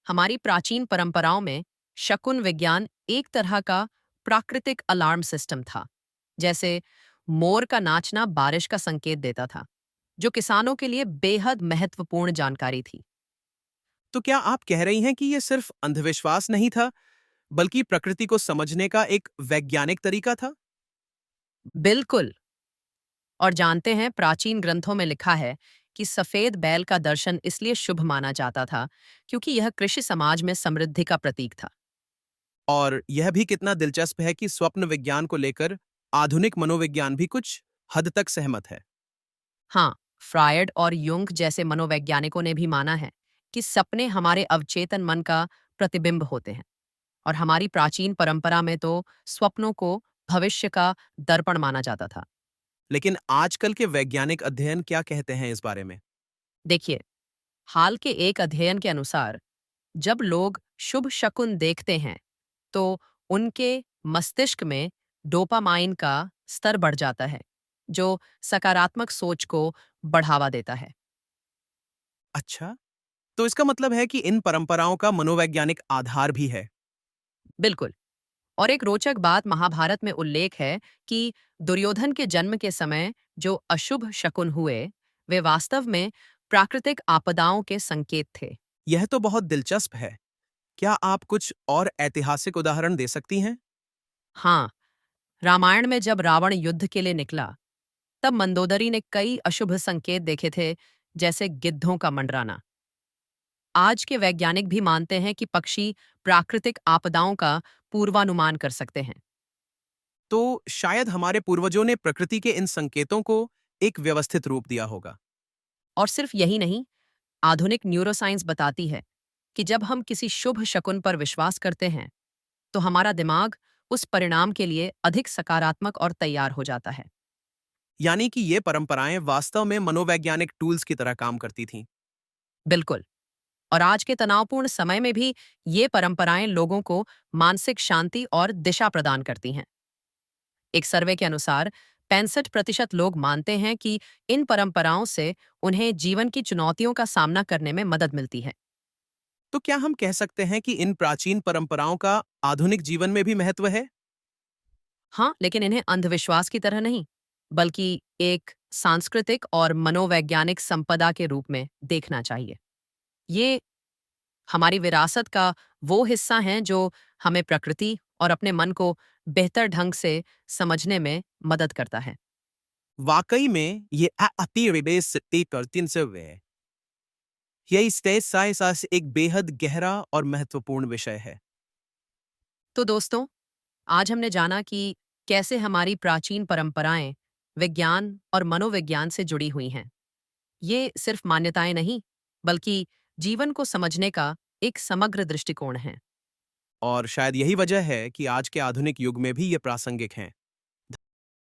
हमारी प्राचीन परंपराओं में शकुन विज्ञान एक तरह का प्राकृतिक अलार्म सिस्टम था। जैसे मोर का नाचना बारिश का संकेत देता था, जो किसानों के लिए बेहद महत्वपूर्ण जानकारी थी। तो क्या आप कह रही हैं कि ये सिर्फ अंधविश्वास नहीं था, बल्कि प्रकृति को समझने का एक वैज्ञानिक तरीका था? बिल्कुल। और जानते हैं, प्राचीन ग्रंथों में लिखा है कि सफेद बैल का दर्शन इसलिए शुभ माना जाता था क्योंकि यह कृषि समाज में समृद्धि का प्रतीक था। और यह भी कितना दिलचस्प है कि स्वप्न विज्ञान को लेकर आधुनिक मनोविज्ञान भी कुछ हद तक सहमत है। हाँ, फ्रायड और युंग जैसे मनोवैज्ञानिकों ने भी माना है कि सपने हमारे अवचेतन मन का प्रतिबिंब होते हैं। और हमारी प्राचीन परंपरा में तो स्वप्नों को भविष्य का दर्पण माना जाता था। लेकिन आजकल के वैज्ञानिक अध्ययन क्या कहते हैं इस बारे में? देखिए, हाल के एक अध्ययन के अनुसार जब लोग शुभ शकुन देखते हैं तो उनके मस्तिष्क में डोपामाइन का स्तर बढ़ जाता है, जो सकारात्मक सोच को बढ़ावा देता है। अच्छा, तो इसका मतलब है कि इन परंपराओं का मनोवैज्ञानिक आधार भी है। बिल्कुल। और एक रोचक बात महाभारत में उल्लेख है कि दुर्योधन के जन्म के समय जो अशुभ शकुन हुए, वे वास्तव में प्राकृतिक आपदाओं के संकेत थे। यह तो बहुत दिलचस्प है। क्या आप कुछ और ऐतिहासिक उदाहरण दे सकती हैं? हाँ, रामायण में जब रावण युद्ध के लिए निकला, तब मंदोदरी ने कई अशुभ संकेत देखे थे, जैसे गिद्धों का मंडराना। आज के वैज्ञानिक भी मानते हैं कि पक्षी प्राकृतिक आपदाओं का पूर्वानुमान कर सकते हैं। तो शायद हमारे पूर्वजों ने प्रकृति के इन संकेतों को एक व्यवस्थित रूप दिया होगा। और सिर्फ यही नहीं, आधुनिक न्यूरोसाइंस बताती है कि जब हम किसी शुभ शकुन पर विश्वास करते हैं, तो हमारा दिमाग उस परिणाम के लिए अधिक सकारात्मक और तैयार हो जाता है। यानी कि ये परंपराएं वास्तव में मनोवैज्ञानिक टूल्स की तरह काम करती थीं। बिल्कुल। और आज के तनावपूर्ण समय में भी ये परंपराएं लोगों को मानसिक शांति और दिशा प्रदान करती हैं। एक सर्वे के अनुसार 65% लोग मानते हैं कि इन परंपराओं से उन्हें जीवन की चुनौतियों का सामना करने में मदद मिलती है। तो क्या हम कह सकते हैं कि इन प्राचीन परंपराओं का आधुनिक जीवन में भी महत्व है? हाँ, लेकिन इन्हें अंधविश्वास की तरह नहीं, बल्कि एक सांस्कृतिक और मनोवैज्ञानिक संपदा के रूप में देखना चाहिए। ये हमारी विरासत का वो हिस्सा हैं जो हमें प्रकृति और अपने मन को बेहतर ढंग से समझने में मदद करता है। वाकई में ये यही स्टेज साइंस एक बेहद गहरा और महत्वपूर्ण विषय है। तो दोस्तों, आज हमने जाना कि कैसे हमारी प्राचीन परंपराएं विज्ञान और मनोविज्ञान से जुड़ी हुई हैं। ये सिर्फ मान्यताएं नहीं, बल्कि जीवन को समझने का एक समग्र दृष्टिकोण है। और शायद यही वजह है कि आज के आधुनिक युग में भी ये प्रासंगिक हैं।